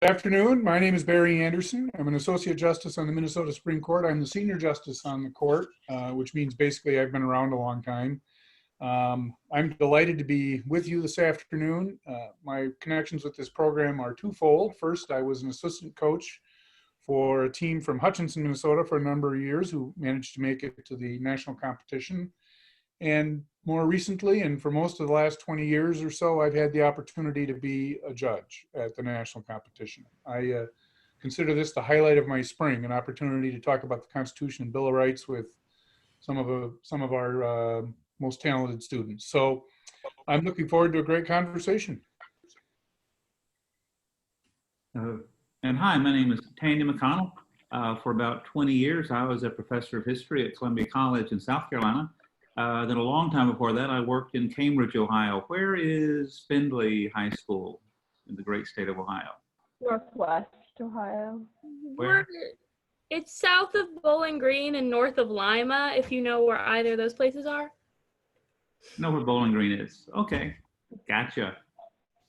Good afternoon. My name is Barry Anderson. I'm an Associate Justice on the Minnesota Supreme Court. I'm the Senior Justice on the court, which means basically I've been around a long time. I'm delighted to be with you this afternoon. My connections with this program are twofold. First, I was an assistant coach for a team from Hutchinson, Minnesota for a number of years who managed to make it to the national competition. And more recently, and for most of the last 20 years or so, I've had the opportunity to be a judge at the national competition. I consider this the highlight of my spring, an opportunity to talk about the Constitution and Bill of Rights with some of our most talented students. So I'm looking forward to a great conversation. And hi, my name is Tonya McConnell. For about 20 years, I was a professor of history at Columbia College in South Carolina. Then a long time before that, I worked in Cambridge, Ohio. Where is Findlay High School in the great state of Ohio? Northwest Ohio. Where? It's south of Bowling Green and north of Lima, if you know where either of those places are. Know where Bowling Green is. Okay, gotcha.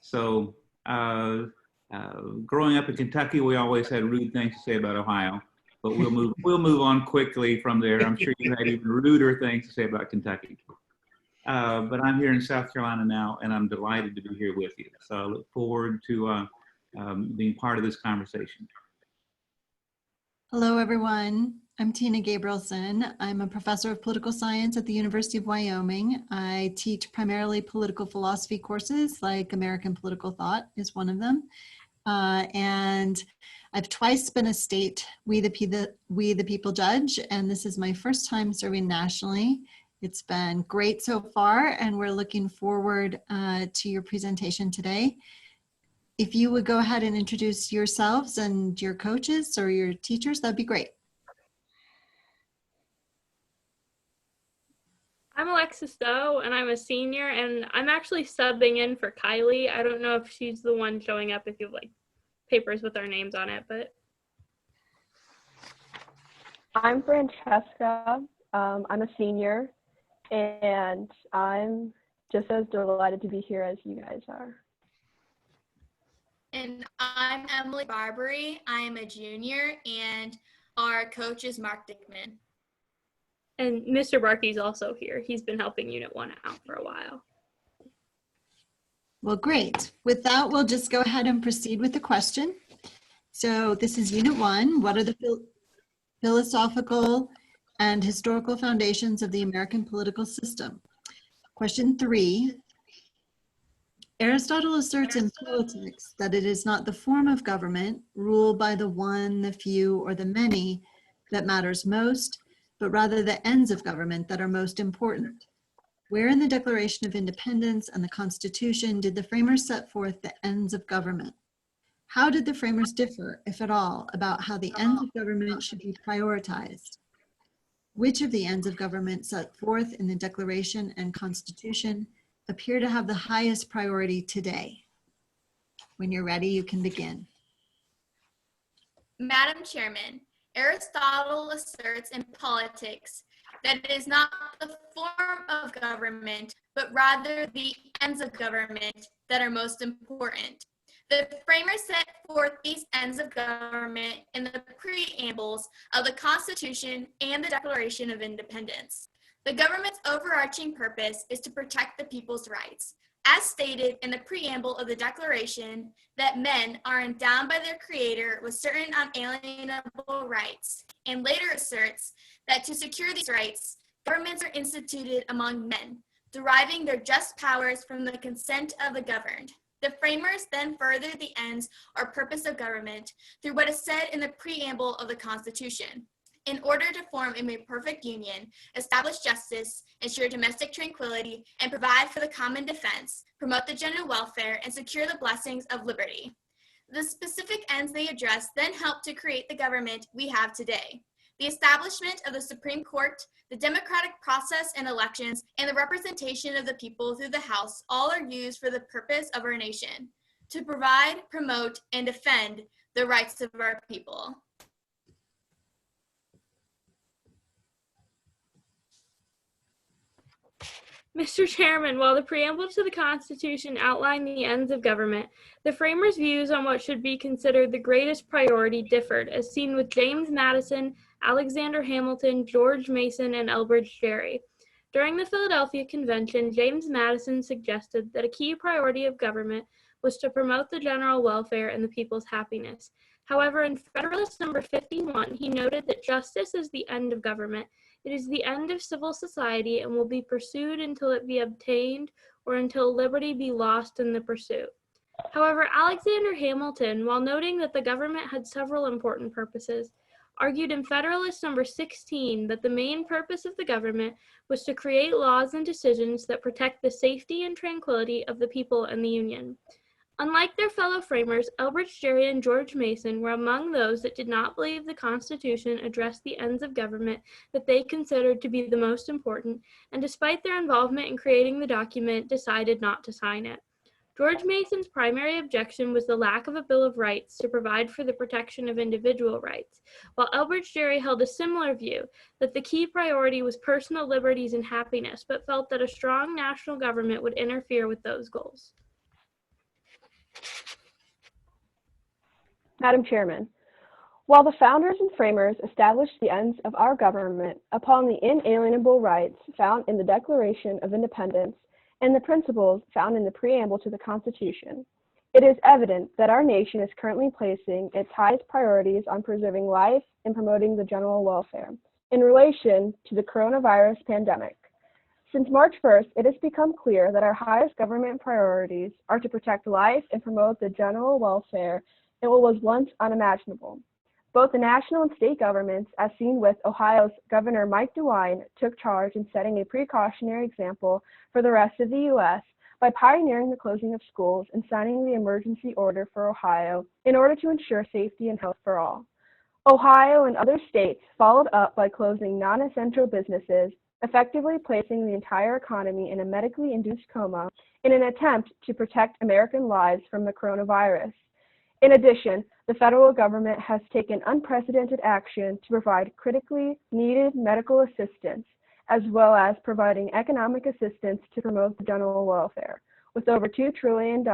So growing up in Kentucky, we always had rude things to say about Ohio. But we'll move on quickly from there. I'm sure you had even ruder things to say about Kentucky. But I'm here in South Carolina now, and I'm delighted to be here with you. So I look forward to being part of this conversation. Hello, everyone. I'm Tina Gabrielsson. I'm a professor of political science at the University of Wyoming. I teach primarily political philosophy courses, like American Political Thought is one of them. And I've twice been a state We the People judge, and this is my first time serving nationally. It's been great so far, and we're looking forward to your presentation today. If you would go ahead and introduce yourselves and your coaches or your teachers, that'd be great. I'm Alexis Doe, and I'm a senior, and I'm actually subbing in for Kylie. I don't know if she's the one showing up if you have like papers with our names on it, but. I'm Francesca. I'm a senior, and I'm just as delighted to be here as you guys are. And I'm Emily Barbary. I'm a junior, and our coach is Mark Dickman. And Mr. Barkey's also here. He's been helping Unit 1 out for a while. Well, great. With that, we'll just go ahead and proceed with the question. So this is Unit 1. What are the philosophical and historical foundations of the American political system? Question 3. Aristotle asserts in Politics that it is not the form of government, ruled by the one, the few, or the many, that matters most, but rather the ends of government that are most important. Where in the Declaration of Independence and the Constitution did the framers set forth the ends of government? How did the framers differ, if at all, about how the ends of government should be prioritized? Which of the ends of government set forth in the Declaration and Constitution appear to have the highest priority today? When you're ready, you can begin. Madam Chairman, Aristotle asserts in Politics that it is not the form of government, but rather the ends of government that are most important. The framers set forth these ends of government in the preambles of the Constitution and the Declaration of Independence. The government's overarching purpose is to protect the people's rights. As stated in the preamble of the Declaration, that men are endowed by their Creator with certain unalienable rights, and later asserts that to secure these rights, governments are instituted among men, deriving their just powers from the consent of the governed. The framers then further the ends or purpose of government through what is said in the preamble of the Constitution. In order to form a more perfect union, establish justice, ensure domestic tranquility, and provide for the common defense, promote the general welfare, and secure the blessings of liberty. The specific ends they address then help to create the government we have today. The establishment of the Supreme Court, the democratic process and elections, and the representation of the people through the House all are used for the purpose of our nation, to provide, promote, and defend the rights of our people. Mr. Chairman, while the preamble to the Constitution outlined the ends of government, the framers' views on what should be considered the greatest priority differed, as seen with James Madison, Alexander Hamilton, George Mason, and Elbridge Gerry. During the Philadelphia Convention, James Madison suggested that a key priority of government was to promote the general welfare and the people's happiness. However, in Federalist Number 51, he noted that justice is the end of government. It is the end of civil society and will be pursued until it be obtained or until liberty be lost in the pursuit. However, Alexander Hamilton, while noting that the government had several important purposes, argued in Federalist Number 16 that the main purpose of the government was to create laws and decisions that protect the safety and tranquility of the people and the Union. Unlike their fellow framers, Elbridge Gerry and George Mason were among those that did not believe the Constitution addressed the ends of government that they considered to be the most important, and despite their involvement in creating the document, decided not to sign it. George Mason's primary objection was the lack of a Bill of Rights to provide for the protection of individual rights, while Elbridge Gerry held a similar view, that the key priority was personal liberties and happiness, but felt that a strong national government would interfere with those goals. Madam Chairman, while the founders and framers established the ends of our government upon the inalienable rights found in the Declaration of Independence and the principles found in the preamble to the Constitution, it is evident that our nation is currently placing its highest priorities on preserving life and promoting the general welfare in relation to the coronavirus pandemic. Since March 1st, it has become clear that our highest government priorities are to protect life and promote the general welfare in what was once unimaginable. Both the national and state governments, as seen with Ohio's Governor Mike DeWine, took charge in setting a precautionary example for the rest of the U.S. by pioneering the closing of schools and signing the emergency order for Ohio in order to ensure safety and health for all. Ohio and other states followed up by closing non-essential businesses, effectively placing the entire economy in a medically induced coma in an attempt to protect American lives from the coronavirus. In addition, the federal government has taken unprecedented action to provide critically needed medical assistance, as well as providing economic assistance to promote the general welfare, with over $2 trillion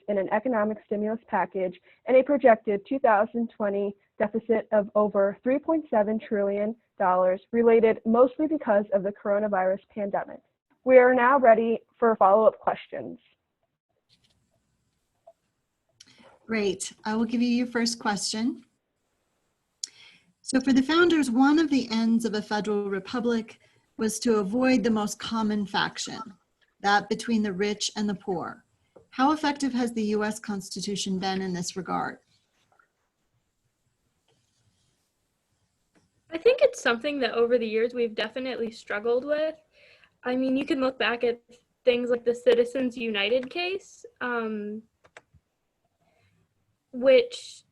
in an economic stimulus package and a projected 2020 deficit of over $3.7 trillion related mostly because of the coronavirus pandemic. We are now ready for follow-up questions. Great. I will give you your first question. So for the founders, one of the ends of a federal republic was to avoid the most common faction, that between the rich and the poor. How effective has the U.S. Constitution been in this regard? I think it's something that over the years we've definitely struggled with. I mean, you can look back at things like the Citizens United case, which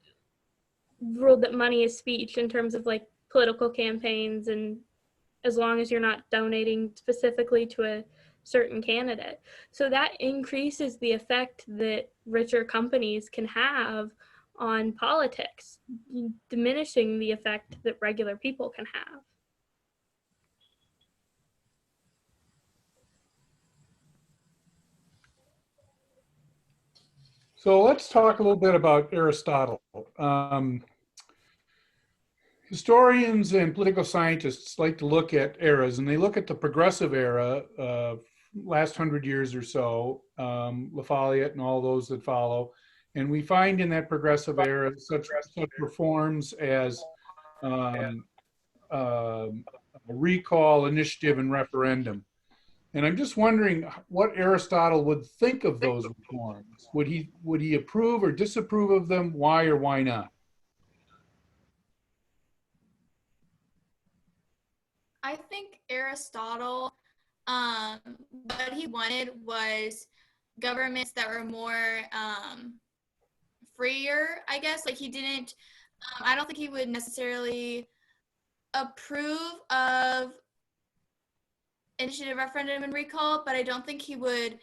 ruled that money is speech in terms of like political campaigns, and as long as you're not donating specifically to a certain candidate. So that increases the effect that richer companies can have on politics, diminishing the effect that regular people can have. So let's talk a little bit about Aristotle. Historians and political scientists like to look at eras, and they look at the progressive era of last 100 years or so, Lafayette and all those that follow. And we find in that progressive era such reforms as recall, initiative, and referendum. And I'm just wondering what Aristotle would think of those reforms. Would he approve or disapprove of them? Why or why not? I think Aristotle, what he wanted was governments that were more freer, I guess. Like he didn't, I don't think he would necessarily approve of initiative, referendum, and recall, but I don't think he would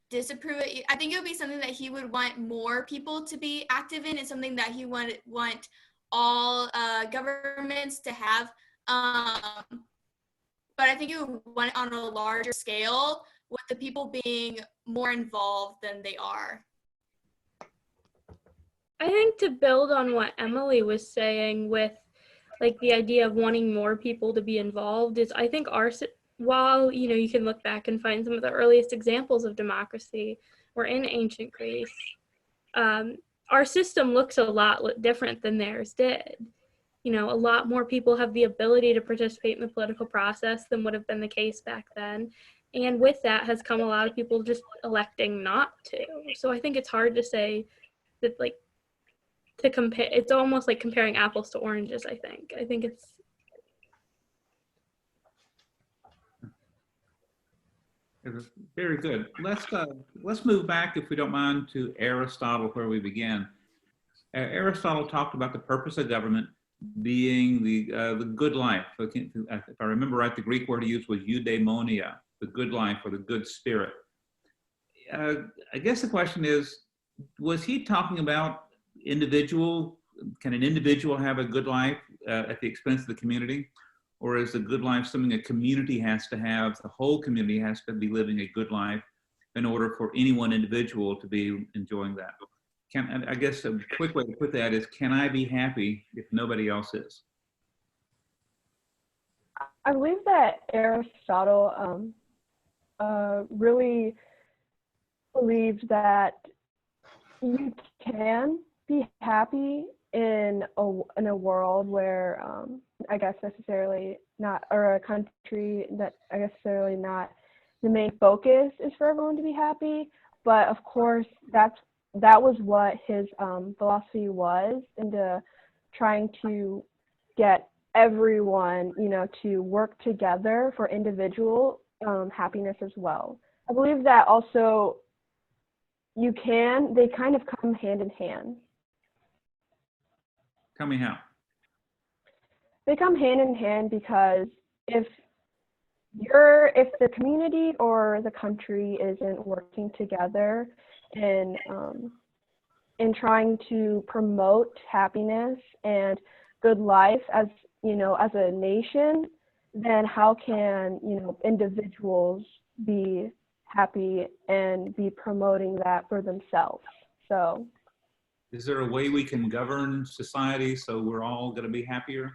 disapprove it. I think it would be something that he would want more people to be active in, and something that he would want all governments to have. But I think it would want it on a larger scale with the people being more involved than they are. I think to build on what Emily was saying with like the idea of wanting more people to be involved is I think while, you know, you can look back and find some of the earliest examples of democracy were in ancient Greece, our system looks a lot different than theirs did. You know, a lot more people have the ability to participate in the political process than would have been the case back then. And with that has come a lot of people just electing not to. So I think it's hard to say that, like, to compare, it's almost like comparing apples to oranges, I think. I think it's. Very good. Let's move back, if we don't mind, to Aristotle, where we began. Aristotle talked about the purpose of government being the good life. If I remember right, the Greek word he used was eudaimonia, the good life or the good spirit. I guess the question is, was he talking about can an individual have a good life at the expense of the community? Or is a good life something a community has to have, the whole community has to be living a good life in order for any one individual to be enjoying that? I guess a quick way to put that is, can I be happy if nobody else is? I believe that Aristotle really believed that you can be happy in a world where I guess necessarily not, or a country that I guess necessarily not the main focus is for everyone to be happy. But of course, that was what his philosophy was, into trying to get everyone, you know, to work together for individual happiness as well. I believe that also they kind of come hand in hand. Tell me how. They come hand in hand because if the community or the country isn't working together in trying to promote happiness and good life as, you know, as a nation, then how can, you know, individuals be happy and be promoting that for themselves? So is there a way we can govern society so we're all going to be happier?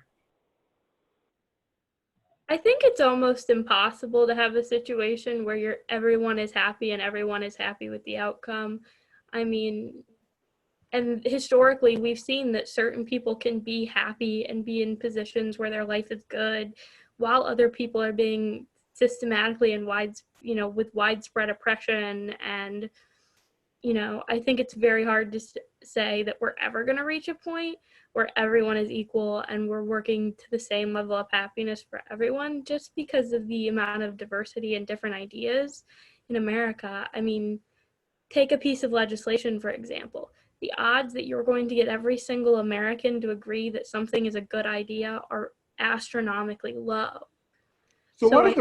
I think it's almost impossible to have a situation where everyone is happy and everyone is happy with the outcome. I mean, and historically we've seen that certain people can be happy and be in positions where their life is good, while other people are being systematically and with widespread oppression. And you know, I think it's very hard to say that we're ever going to reach a point where everyone is equal and we're working to the same level of happiness for everyone, just because of the amount of diversity and different ideas in America. I mean, take a piece of legislation, for example. The odds that you're going to get every single American to agree that something is a good idea are astronomically low. So what did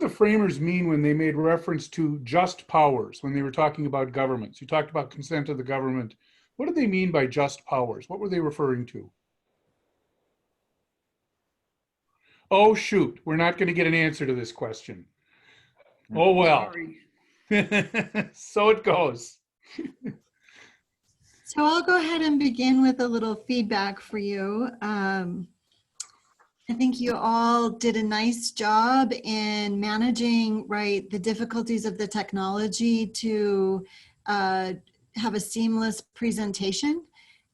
the framers mean when they made reference to just powers, when they were talking about governments? You talked about consent of the government. What did they mean by just powers? What were they referring to? Oh, shoot. We're not going to get an answer to this question. Oh, well. So it goes. So I'll go ahead and begin with a little feedback for you. I think you all did a nice job in managing, right, the difficulties of the technology to have a seamless presentation.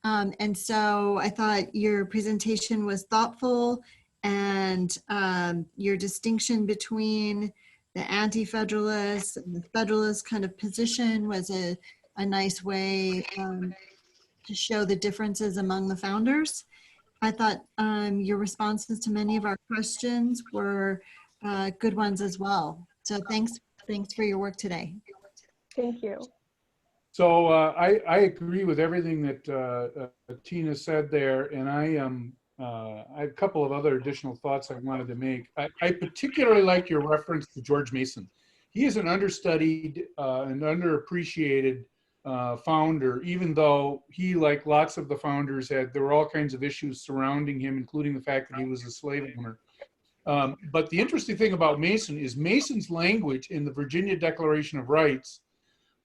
And so I thought your presentation was thoughtful, and your distinction between the anti-federalist and the federalist kind of position was a nice way to show the differences among the founders. I thought your responses to many of our questions were good ones as well. So thanks for your work today. thank you. So I agree with everything that Tina said there, and I have a couple of other additional thoughts I wanted to make. I particularly like your reference to George Mason. He is an understudied and underappreciated founder, even though he, like lots of the founders, there were all kinds of issues surrounding him, including the fact that he was a slave owner. But the interesting thing about Mason is Mason's language in the Virginia Declaration of Rights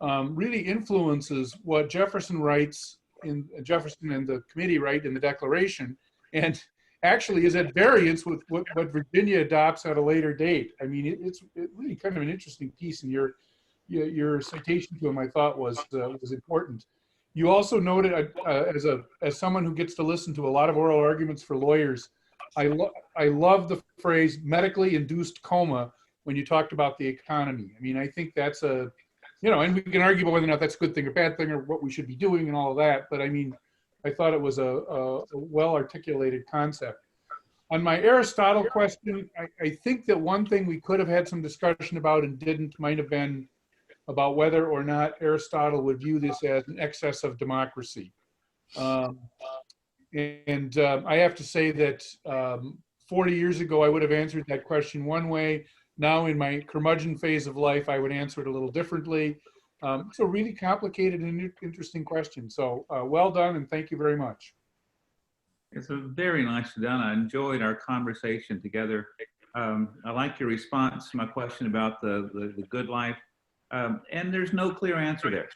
really influences what Jefferson writes in Jefferson and the committee write in the Declaration, and actually is at variance with what Virginia adopts at a later date. I mean, it's really kind of an interesting piece, and your citation to him, I thought, was important. You also noted, as someone who gets to listen to a lot of oral arguments for lawyers, I love the phrase medically induced coma when you talked about the economy. I mean, I think that's and we can argue about whether or not that's a good thing or bad thing or what we should be doing and all of that. But I mean, I thought it was a well-articulated concept. On my Aristotle question, I think that one thing we could have had some discussion about and didn't might have been about whether or not Aristotle would view this as an excess of democracy. I have to say that 40 years ago, I would have answered that question one way. Now in my curmudgeon phase of life, I would answer it a little differently. It's a really complicated and interesting question. So well done, and thank you very much. It's a very nicely done. I enjoyed our conversation together. I like your response to my question about the good life. And there's no clear answer there.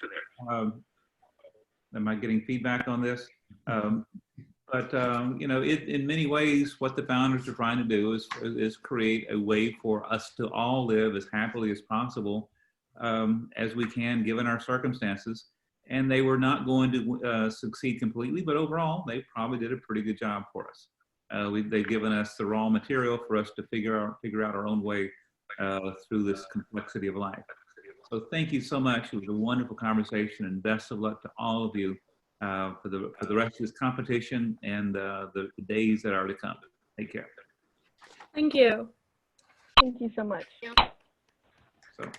Am I getting feedback on this? In many ways, what the founders are trying to do is create a way for us to all live as happily as possible as we can, given our circumstances. And they were not going to succeed completely, but overall, they probably did a pretty good job for us. They've given us the raw material for us to figure out our own way through this complexity of life. So thank you so much. It was a wonderful conversation, and best of luck to all of you for the rest of this competition and the days that are to come. Take care. Thank you. Thank you so much. So.